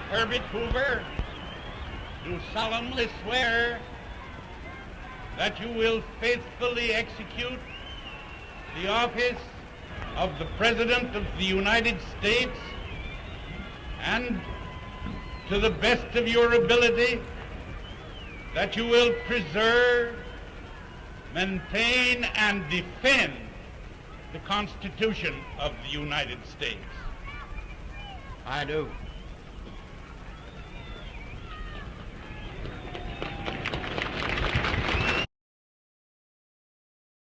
Herbert Hoover, do solemnly swear that you will faithfully execute the office of the President of the United States and, to the best of your ability, that you will preserve, maintain, and defend the Constitution of the United States. I do.